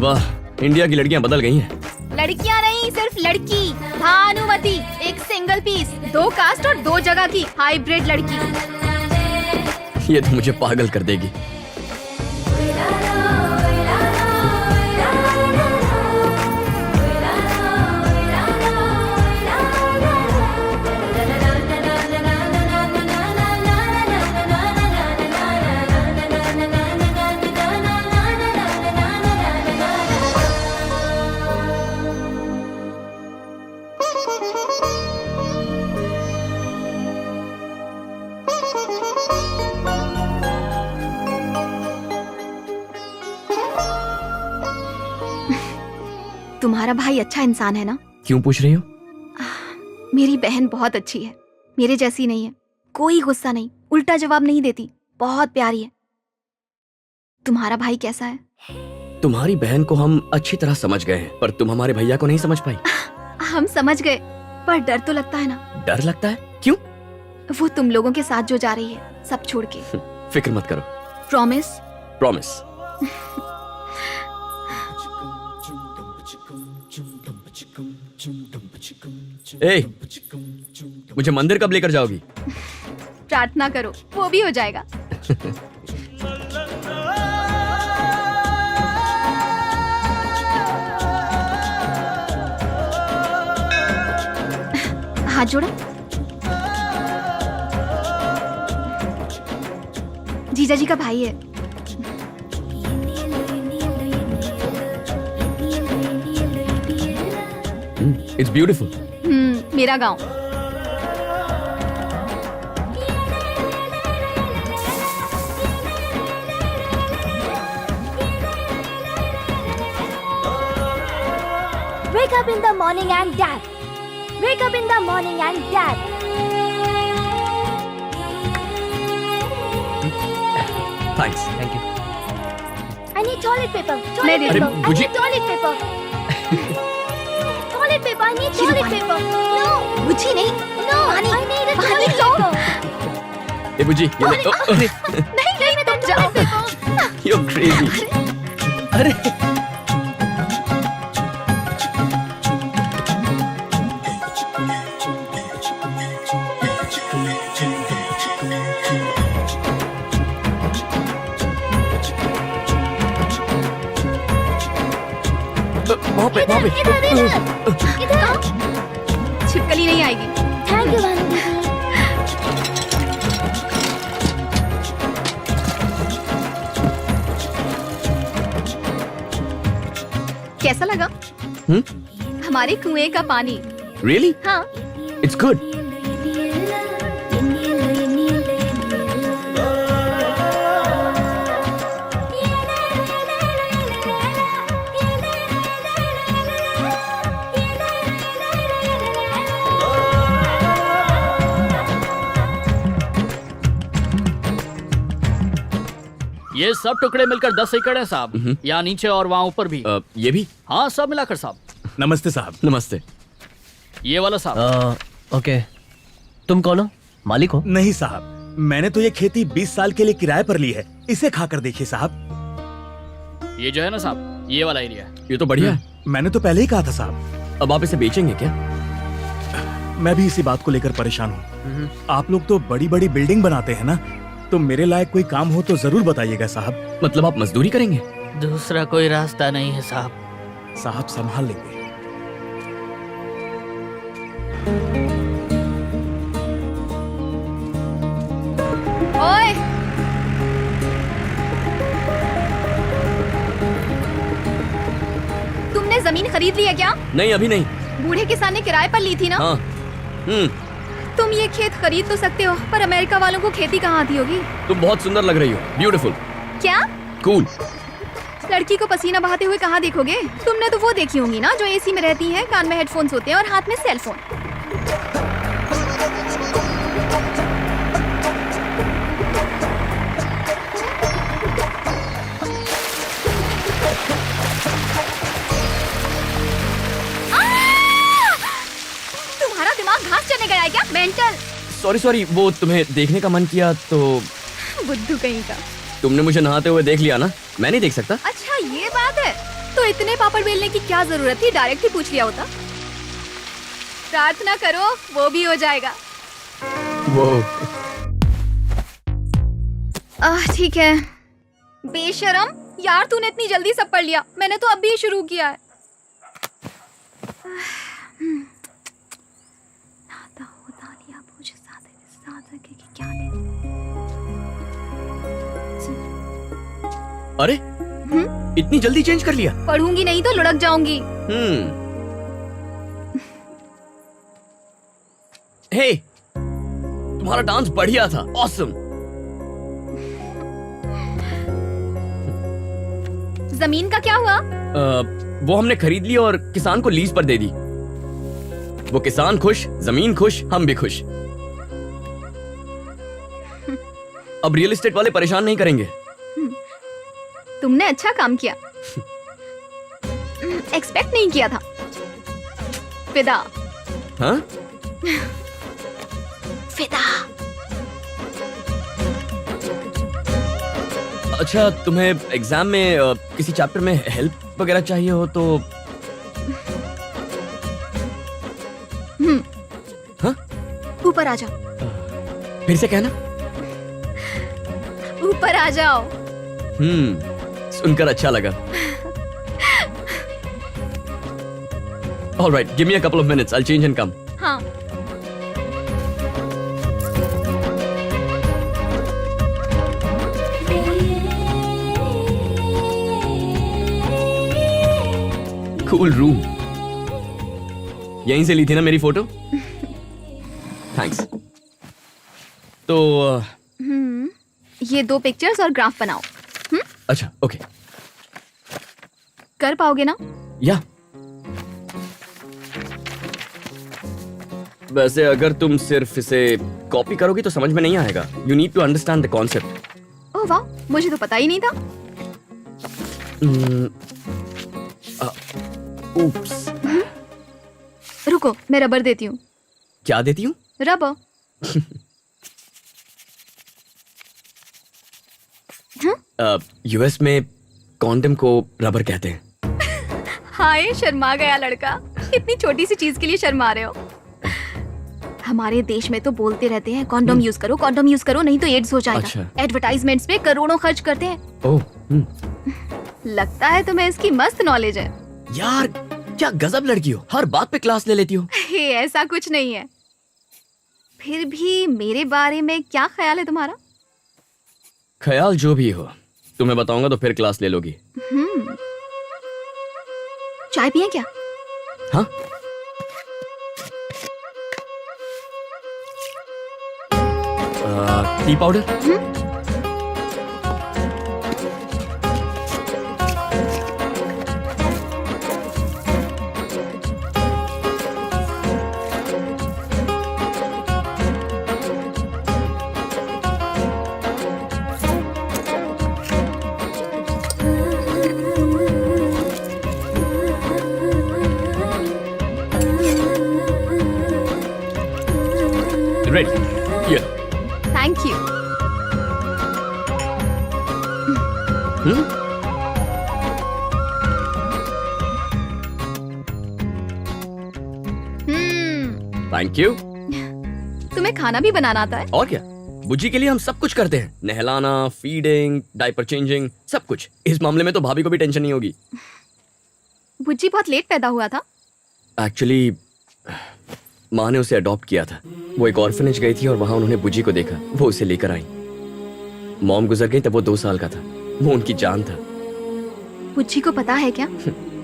वाह, इंडिया की लड़कियां बदल गई हैं। लड़कियां नहीं, सिर्फ लड़की। भानुमति, एक सिंगल पीस, 2 कास्ट और 2 जगह की हाइब्रिड लड़की। ये तो मुझे पागल कर देगी। तुम्हारा भाई अच्छा इंसान है ना? क्यों पूछ रही हो? मेरी बहन बहुत अच्छी है, मेरे जैसी नहीं है। कोई गुस्सा नहीं, उल्टा जवाब नहीं देती, बहुत प्यारी है। तुम्हारा भाई कैसा है? तुम्हारी बहन को हम अच्छी तरह समझ गए हैं, पर तुम हमारे भैया को नहीं समझ पाई। हम समझ गए, पर डर तो लगता है ना। डर लगता है? क्यों? वो तुम लोगों के साथ जो जा रही है, सब छोड़ के। फिक्र मत करो। प्रॉमिस? प्रॉमिस। ए, मुझे मंदिर कब लेकर जाओगी? प्रार्थना करो, वो भी हो जाएगा। हाथ जोड़ो। जीजा जी का भाई है। It's beautiful. मेरा गांव। Wake up in the morning and dad. Wake up in the morning and dad. Thanks. Thank you. I need toilet paper. मैं Toilet दे paper. दूँ। I need toilet paper. Toilet paper. I need toilet paper. No. बुझी नहीं। No. I need a toilet paper. ए बुजी, ये ले। अरे, नहीं नहीं मैं तो toilet paper. you're crazy। अरे, वहाँ पे। इधर. छिपकली नहीं आएगी। Thank you, Banu. कैसा लगा? हमारे कुएं का पानी। Really? हाँ। It's good। ये सब टुकड़े मिलकर 10 एकड़ है साहब। यहाँ नीचे और वहाँ ऊपर भी। ये भी? हाँ, सब मिलाकर साहब। नमस्ते साहब। नमस्ते। ये वाला साहब। ओके, तुम कौन हो? मालिक हो? नहीं साहब, मैंने तो ये खेती 20 साल के लिए किराए पर ली है। इसे खाकर देखिए साहब। ये जो है ना साहब, ये वाला एरिया है। ये तो बढ़िया है। मैंने तो पहले ही कहा था साहब। अब आप इसे बेचेंगे क्या? मैं भी इसी बात को लेकर परेशान हूँ। आप लोग तो बड़ी बड़ी बिल्डिंग बनाते हैं ना, तो मेरे लायक कोई काम हो तो जरूर बताइएगा साहब। मतलब आप मजदूरी करेंगे? दूसरा कोई रास्ता नहीं है साहब। साहब संभाल लेंगे। ओए! तुमने जमीन खरीद ली है क्या? नहीं, अभी नहीं। बूढ़े किसान ने किराए पर ली थी ना? हाँ। तुम ये खेत खरीद तो सकते हो, पर अमेरिका वालों को खेती कहाँ आती होगी? तुम बहुत सुंदर लग रही हो। ब्यूटीफुल। क्या? कूल। लड़की को पसीना बहाते हुए कहाँ देखोगे? तुमने तो वो देखी होंगी ना, जो एसी में रहती हैं, कान में हेडफोन्स होते हैं और हाथ में सेलफोन। तुम्हारा दिमाग घास चढ़ने गया है क्या? मेंटल। सॉरी, वो तुम्हें देखने का मन किया तो। बुद्धू कहीं का। तुमने मुझे नहाते हुए देख लिया ना, मैं नहीं देख सकता। अच्छा ये बात है, तो इतने पापड़ बेलने की क्या जरूरत थी, डायरेक्ट ही पूछ लिया होता। प्रार्थना करो, वो भी हो जाएगा। वो ठीक है। बेशरम यार, तूने इतनी जल्दी सब पढ़ लिया, मैंने तो अभी शुरू किया है। अरे इतनी जल्दी चेंज कर लिया? पढ़ूंगी नहीं तो लुढ़क जाऊंगी। हे, तुम्हारा डांस बढ़िया था, ऑसम। जमीन का क्या हुआ? वो हमने खरीद ली और किसान को लीज पर दे दी। वो किसान खुश, जमीन खुश, हम भी खुश। अब रियल एस्टेट वाले परेशान नहीं करेंगे। तुमने अच्छा काम किया। एक्सपेक्ट नहीं किया था। फिदा। हाँ? फिदा। अच्छा, तुम्हें एग्जाम में किसी चैप्टर में हेल्प वगैरह चाहिए हो तो? हाँ? ऊपर आ जाओ। फिर से कहना। ऊपर आ जाओ। सुनकर अच्छा लगा। All right, give me a couple of minutes. I'll change and come. हाँ। Cool room. यहीं से ली थी ना मेरी फोटो? Thanks. तो ये 2 पिक्चर्स और ग्राफ बनाओ। अच्छा, ओके। कर पाओगे ना? या वैसे अगर तुम सिर्फ इसे कॉपी करोगी तो समझ में नहीं आएगा। You need to understand the concept. Oh वाह, मुझे तो पता ही नहीं था। ऊप्स। रुको, मैं रबर देती हूँ। क्या देती हूँ? रबर। यूएस में कॉन्डम को रबर कहते हैं। हाय, शर्मा गया लड़का। इतनी छोटी सी चीज के लिए शर्मा रहे हो। हमारे देश में तो बोलते रहते हैं कॉन्डोम यूज करो, कॉन्डोम यूज करो, नहीं तो एड्स हो जाएगा। अच्छा। एडवर्टाइजमेंट्स पे करोड़ों खर्च करते हैं। ओह, लगता है तुम्हें इसकी मस्त नॉलेज है। यार क्या गजब लड़की हो, हर बात पे क्लास ले लेती हो। हे, ऐसा कुछ नहीं है। फिर भी मेरे बारे में क्या ख्याल है तुम्हारा? ख्याल जो भी हो, तुम्हें बताऊंगा तो फिर क्लास ले लोगी। चाय पिए क्या? हाँ? T powder? Ready? Yeah. Thank you. Thank you. तुम्हें खाना भी बनाना आता है? और क्या, बुज्जी के लिए हम सब कुछ करते हैं। नहलाना, फीडिंग, डायपर चेंजिंग, सब कुछ। इस मामले में तो भाभी को भी टेंशन नहीं होगी। बुज्जी बहुत लेट पैदा हुआ था। एक्चुअली माँ ने उसे अडॉप्ट किया था। वो एक ऑर्फनेज गई थी और वहां उन्होंने बुज्जी को देखा। वो उसे लेकर आई। मॉम गुजर गई तब वो 2 साल का था। वो उनकी जान था। बुज्जी को पता है क्या?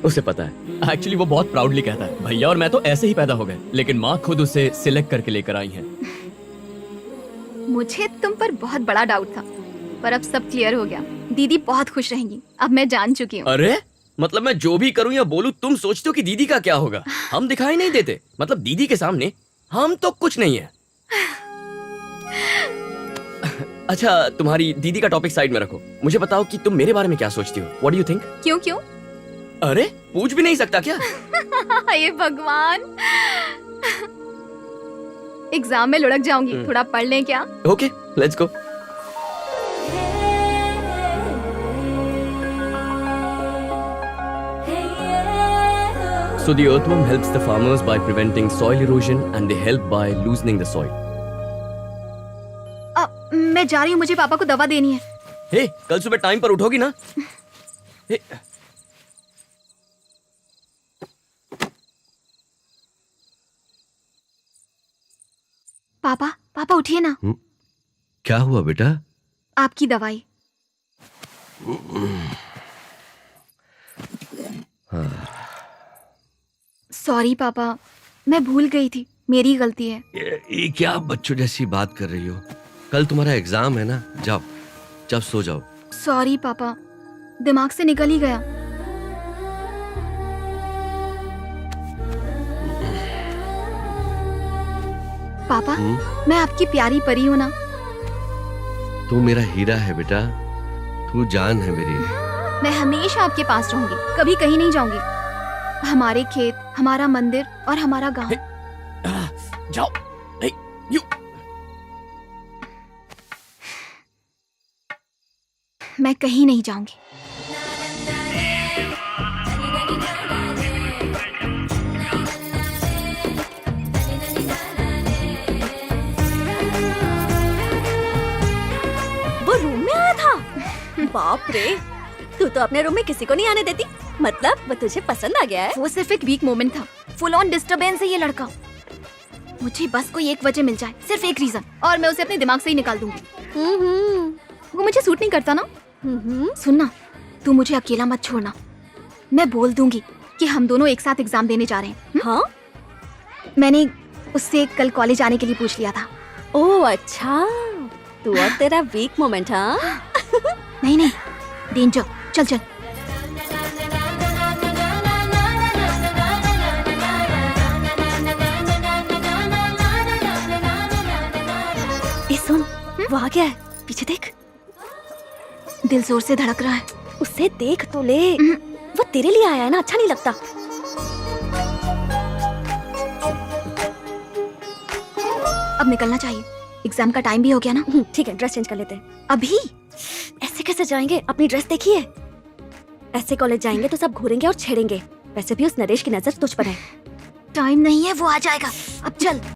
उसे पता है। एक्चुअली वो बहुत प्राउडली कहता है, भैया और मैं तो ऐसे ही पैदा हो गए, लेकिन माँ खुद उसे सिलेक्ट करके लेकर आई है। मुझे तुम पर बहुत बड़ा डाउट था, पर अब सब क्लियर हो गया। दीदी बहुत खुश रहेंगी, अब मैं जान चुकी हूँ। अरे मतलब मैं जो भी करूं या बोलूं तुम सोचते हो कि दीदी का क्या होगा? हम दिखाई नहीं देते। मतलब दीदी के सामने हम तो कुछ नहीं है। अच्छा, तुम्हारी दीदी का टॉपिक साइड में रखो। मुझे बताओ कि तुम मेरे बारे में क्या सोचती हो? What do you think? क्यों क्यों? अरे पूछ भी नहीं सकता क्या? ये भगवान। एग्जाम में लुढ़क जाऊंगी, थोड़ा पढ़ लें क्या? Okay, let's go. So the earthworm helps the farmers by preventing soil erosion and they help by loosening the soil. मैं जा रही हूँ, मुझे पापा को दवा देनी है। हे, कल सुबह टाइम पर उठोगी ना? हे, पापा पापा उठिए ना। क्या हुआ बेटा? आपकी दवाई। सॉरी पापा, मैं भूल गई थी, मेरी गलती है। ये क्या बच्चों जैसी बात कर रही हो? कल तुम्हारा एग्जाम है ना, जाओ जाओ सो जाओ। सॉरी पापा, दिमाग से निकल ही गया। पापा, मैं आपकी प्यारी परी हूँ ना? तू मेरा हीरा है बेटा, तू जान है मेरी। मैं हमेशा आपके पास रहूंगी, कभी कहीं नहीं जाऊंगी। हमारे खेत, हमारा मंदिर और हमारा गांव। जाओ। हे, यू। मैं कहीं नहीं जाऊंगी। वो रूम में आया था? बाप रे, तू तो अपने रूम में किसी को नहीं आने देती। मतलब वो तुझे पसंद आ गया है? वो सिर्फ एक वीक मोमेंट था। फुल ऑन डिस्टरबेंस है ये लड़का। मुझे बस कोई एक वजह मिल जाए, सिर्फ एक रीजन, और मैं उसे अपने दिमाग से ही निकाल दूंगी। वो मुझे सूट नहीं करता ना। सुनना, तू मुझे अकेला मत छोड़ना। मैं बोल दूंगी कि हम दोनों एक साथ एग्जाम देने जा रहे हैं। हाँ? मैंने उससे कल कॉलेज आने के लिए पूछ लिया था। ओह अच्छा, तू और तेरा वीक मोमेंट। हाँ? नहीं नहीं, डेंजर। चल चल। ए सुन, वो आ गया है, पीछे देख। दिल जोर से धड़क रहा है। उसे देख तो ले, वो तेरे लिए आया है ना, अच्छा नहीं लगता। अब निकलना चाहिए, एग्जाम का टाइम भी हो गया ना। ठीक है, ड्रेस चेंज कर लेते हैं। अभी? ऐसे कैसे जाएंगे? अपनी ड्रेस देखी है? ऐसे कॉलेज जाएंगे तो सब घूरेंगे और छेड़ेंगे। वैसे भी उस नरेश की नजर तुझ पर है। टाइम नहीं है, वो आ जाएगा। अब चल।